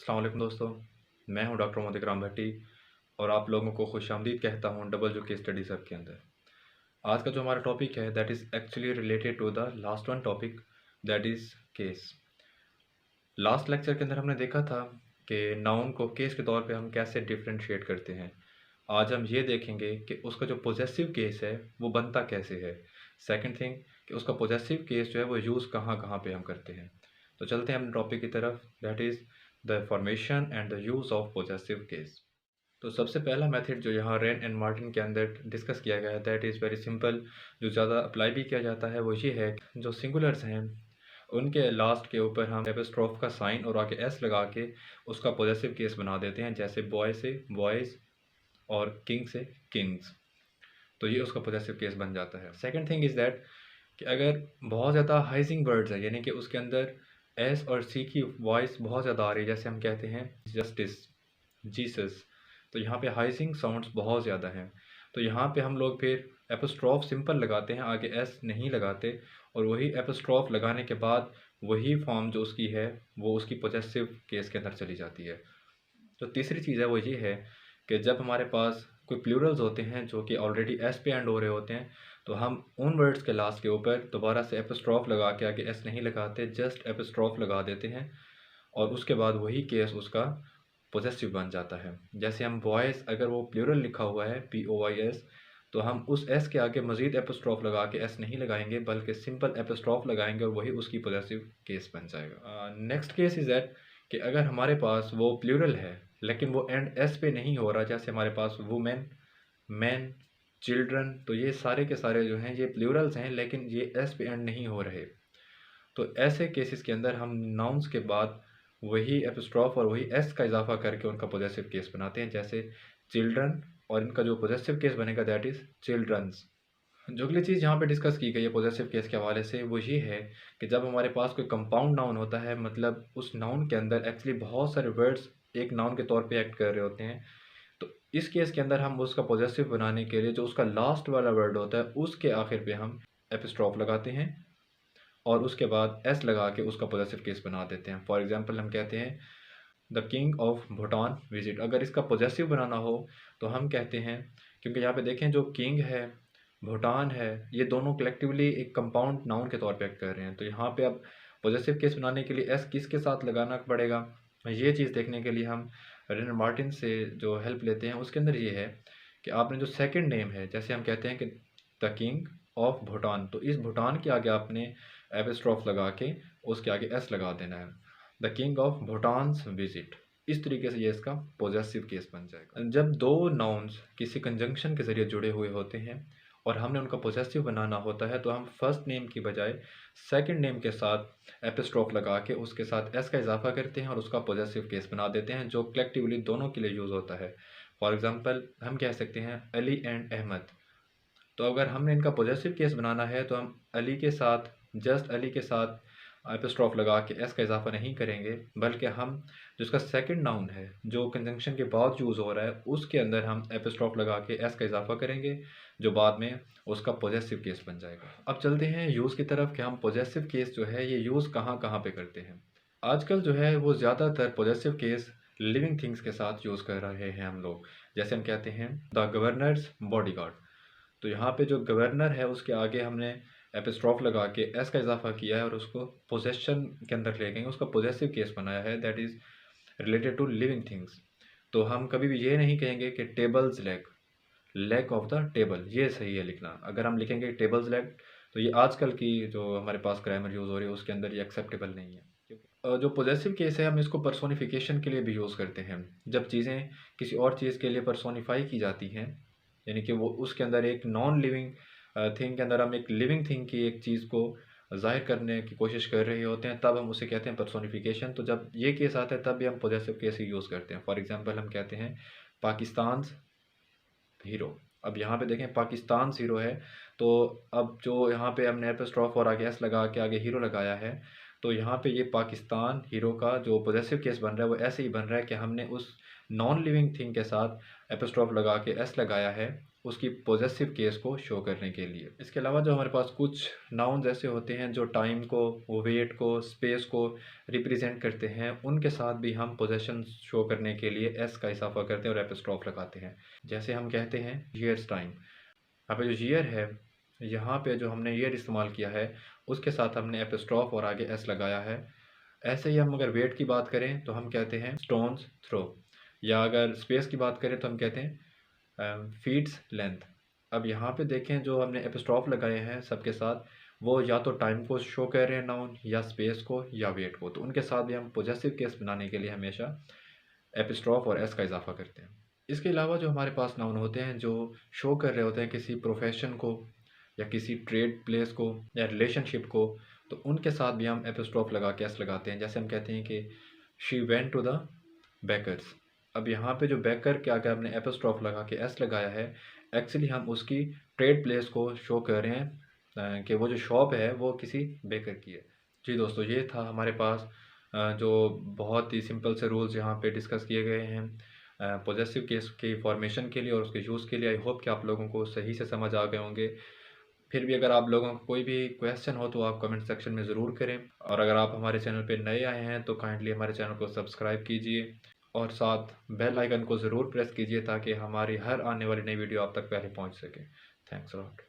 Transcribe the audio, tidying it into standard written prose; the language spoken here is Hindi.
अस्सलाम वालेकुम दोस्तों। मैं हूं डॉक्टर मोहम्मद इकराम भट्टी और आप लोगों को खुशामदीद कहता हूं डबल जो केस स्टडी सब के अंदर। आज का जो हमारा टॉपिक है that is actually related to the last one topic, that is case. Last lecture के अंदर हमने देखा था कि नाउन को केस के तौर पे हम कैसे डिफरेंशिएट करते हैं। आज हम ये देखेंगे कि उसका जो पोजेसिव केस है वो बनता कैसे है। सेकंड थिंग कि उसका पोजेसिव केस जो है वो यूज़ कहाँ कहाँ पे हम करते हैं। तो चलते हैं अपने टॉपिक की तरफ, that is the formation and the use of possessive case. तो सबसे पहला मेथड जो यहाँ रेन एंड मार्टिन के अंदर डिस्कस किया गया है दैट इज़ वेरी सिंपल, जो ज़्यादा अप्लाई भी किया जाता है वो ये है, जो सिंगुलर्स हैं उनके लास्ट के ऊपर हम एपिस्ट्रोफ का साइन और आगे एस लगा के उसका पॉजेसिव केस बना देते हैं, जैसे बॉय से बॉयज़ और किंग से किंग्स। तो ये उसका पॉजेसिव केस बन जाता है। सेकंड थिंग इज़ दैट कि अगर बहुत ज़्यादा हाइजिंग वर्ड्स है, यानी कि उसके अंदर एस और सी की वॉइस बहुत ज़्यादा आ रही है, जैसे हम कहते हैं जस्टिस, जीसस, तो यहाँ पे हाइजिंग साउंड्स बहुत ज़्यादा हैं। तो यहाँ पे हम लोग फिर एपोस्ट्रॉफ सिंपल लगाते हैं, आगे एस नहीं लगाते, और वही एपोस्ट्रॉफ लगाने के बाद वही फॉर्म जो उसकी है वो उसकी पोजेसिव केस के अंदर चली जाती है। तो तीसरी चीज़ है वो ये है कि जब हमारे पास कोई प्लूरल्स होते हैं जो कि ऑलरेडी एस पे एंड हो रहे होते हैं, तो हम उन वर्ड्स के लास्ट के ऊपर दोबारा से एपोस्ट्रॉफ लगा के आगे एस नहीं लगाते, जस्ट एपोस्ट्रॉफ लगा देते हैं और उसके बाद वही केस उसका पोजेसिव बन जाता है। जैसे हम वॉइस, अगर वो प्लूरल लिखा हुआ है POYS, तो हम उस एस के आगे मज़ीद एपोस्ट्रॉफ लगा के एस नहीं लगाएंगे बल्कि सिंपल एपोस्ट्रॉफ लगाएंगे और वही उसकी पोजेसिव केस बन जाएगा। नेक्स्ट केस इज़ दैट कि अगर हमारे पास वो प्लूरल है लेकिन वो एंड एस पे नहीं हो रहा, जैसे हमारे पास वुमेन, मैन, चिल्ड्रन, तो ये सारे के सारे जो हैं ये प्लूरल्स हैं लेकिन ये एस पे एंड नहीं हो रहे। तो ऐसे केसेस के अंदर हम नाउन्स के बाद वही एपिस्ट्रॉफ और वही एस का इजाफा करके उनका पोजेसिव केस बनाते हैं, जैसे चिल्ड्रन, और इनका जो पोजेसिव केस बनेगा दैट इज़ चिल्ड्रंस। जो अगली चीज़ यहाँ पे डिस्कस की गई है पोजेसिव केस के हवाले से वो ये है कि जब हमारे पास कोई कंपाउंड नाउन होता है, मतलब उस नाउन के अंदर एक्चुअली बहुत सारे वर्ड्स एक नाउन के तौर पे एक्ट कर रहे होते हैं, तो इस केस के अंदर हम उसका पोजेसिव बनाने के लिए जो उसका लास्ट वाला वर्ड होता है उसके आखिर पे हम एपिस्ट्रॉफ लगाते हैं और उसके बाद एस लगा के उसका पोजेसिव केस बना देते हैं। फॉर एग्जांपल हम कहते हैं the king of Bhutan visit. अगर इसका पोजेसिव बनाना हो तो हम कहते हैं, क्योंकि यहाँ पे देखें जो किंग है, भूटान है, ये दोनों कलेक्टिवली एक कंपाउंड नाउन के तौर पे एक्ट कर रहे हैं, तो यहाँ पे अब पॉजिटिव केस बनाने के लिए एस किसके साथ लगाना पड़ेगा, ये चीज़ देखने के लिए हम रेनर मार्टिन से जो हेल्प लेते हैं उसके अंदर ये है कि आपने जो सेकंड नेम है, जैसे हम कहते हैं कि द किंग ऑफ भूटान, तो इस भूटान के आगे आपने एपिस्ट्रॉफ लगा के उसके आगे एस लगा देना है, the king of Bhutan's visit. इस तरीके से ये इसका पॉजेसिव केस बन जाएगा। जब दो नाउन्स किसी कंजंक्शन के ज़रिए जुड़े हुए होते हैं और हमने उनका पोजेसिव बनाना होता है, तो हम फर्स्ट नेम की बजाय सेकंड नेम के साथ एपिस्ट्रॉफ लगा के उसके साथ एस का इजाफा करते हैं और उसका पोजेसिव केस बना देते हैं, जो कलेक्टिवली दोनों के लिए यूज़ होता है। फॉर एग्जांपल हम कह सकते हैं अली एंड अहमद। तो अगर हमने इनका पोजेसिव केस बनाना है तो हम अली के साथ, जस्ट अली के साथ एपिस्ट्रॉफ लगा के एस का इजाफा नहीं करेंगे, बल्कि हम जो इसका सेकंड नाउन है जो कंजंक्शन के बाद यूज़ हो रहा है उसके अंदर हम एपिस्ट्रॉफ लगा के एस का इजाफा करेंगे, जो बाद में उसका पॉजेसिव केस बन जाएगा। अब चलते हैं यूज़ की तरफ कि हम पॉजेसिव केस जो है ये यूज़ कहाँ कहाँ पे करते हैं। आजकल जो है वो ज़्यादातर पॉजेसिव केस लिविंग थिंग्स के साथ यूज़ कर रहे हैं हम लोग, जैसे हम कहते हैं द गवर्नर्स बॉडीगार्ड। तो यहाँ पे जो गवर्नर है उसके आगे हमने एपिस्ट्रॉफ लगा के एस का इजाफा किया है और उसको पोजेशन के अंदर ले गए, उसका पोजेसिव केस बनाया है, that is related to living things. तो हम कभी भी ये नहीं कहेंगे कि tables leg, leg of the table, ये सही है लिखना। अगर हम लिखेंगे टेबल्स लेग तो ये आजकल की जो हमारे पास ग्रामर यूज़ हो रही है उसके अंदर ये एक्सेप्टेबल नहीं है। जो पोजेसिव केस है हम इसको पर्सोनिफिकेशन के लिए भी यूज़ करते हैं, जब चीज़ें किसी और चीज़ के लिए पर्सोनिफाई की जाती हैं, यानी कि वो उसके अंदर एक नॉन लिविंग थिंग के अंदर हम एक लिविंग थिंग की एक चीज़ को ज़ाहिर करने की कोशिश कर रहे होते हैं, तब हम उसे कहते हैं पर्सोनिफिकेशन। तो जब ये केस आता है तब भी हम पोजेसिव केस ही यूज़ करते हैं। फॉर एग्जांपल हम कहते हैं पाकिस्तान हीरो। अब यहाँ पे देखें पाकिस्तान हीरो है, तो अब जो यहाँ पे हमने एपिस्ट्रॉफ और आगे एस लगा के आगे हीरो लगाया है, तो यहाँ पे ये पाकिस्तान हीरो का जो पॉजेसिव केस बन रहा है वो ऐसे ही बन रहा है कि हमने उस नॉन लिविंग थिंग के साथ एपिस्ट्रॉफ लगा के एस लगाया है उसकी पॉजेसिव केस को शो करने के लिए। इसके अलावा जो हमारे पास कुछ नाउन्स ऐसे होते हैं जो टाइम को, वेट को, स्पेस को रिप्रेजेंट करते हैं, उनके साथ भी हम पोजेशन शो करने के लिए एस का इजाफा करते हैं और एपिस्ट्रॉफ लगाते हैं। जैसे हम कहते हैं ईयर्स टाइम, यहाँ पे जो ईयर है, यहाँ पे जो हमने ईयर इस्तेमाल किया है उसके साथ हमने एपिस्ट्रॉफ और आगे एस लगाया है। ऐसे ही हम अगर वेट की बात करें तो हम कहते हैं स्टोन्स थ्रो, या अगर स्पेस की बात करें तो हम कहते हैं फीट्स लेंथ। अब यहाँ पे देखें जो हमने एपिस्ट्रॉफ लगाए हैं सबके साथ, वो या तो टाइम को शो कर रहे हैं नाउन, या स्पेस को, या वेट को, तो उनके साथ भी हम पॉजेसिव केस बनाने के लिए हमेशा एपिस्ट्रॉफ और एस का इजाफा करते हैं। इसके अलावा जो हमारे पास नाउन होते हैं जो शो कर रहे होते हैं किसी प्रोफेशन को, या किसी ट्रेड प्लेस को, या रिलेशनशिप को, तो उनके साथ भी हम एपिस्ट्रॉफ लगा के एस लगाते हैं। जैसे हम कहते हैं कि she went to the baker's. अब यहाँ पे जो बेकर के आगे हमने एपिस्ट्रॉफ लगा के एस लगाया है, एक्चुअली हम उसकी ट्रेड प्लेस को शो कर रहे हैं कि वो जो शॉप है वो किसी बेकर की है। जी दोस्तों, ये था हमारे पास जो बहुत ही सिंपल से रूल्स यहाँ पे डिस्कस किए गए हैं पॉजेसिव केस की फॉर्मेशन के लिए और उसके यूज़ के लिए। आई होप कि आप लोगों को सही से समझ आ गए होंगे। फिर भी अगर आप लोगों को कोई भी क्वेश्चन हो तो आप कमेंट सेक्शन में ज़रूर करें, और अगर आप हमारे चैनल पे नए आए हैं तो काइंडली हमारे चैनल को सब्सक्राइब कीजिए और साथ बेल आइकन को ज़रूर प्रेस कीजिए ताकि हमारी हर आने वाली नई वीडियो आप तक पहले पहुंच सके। Thanks a lot.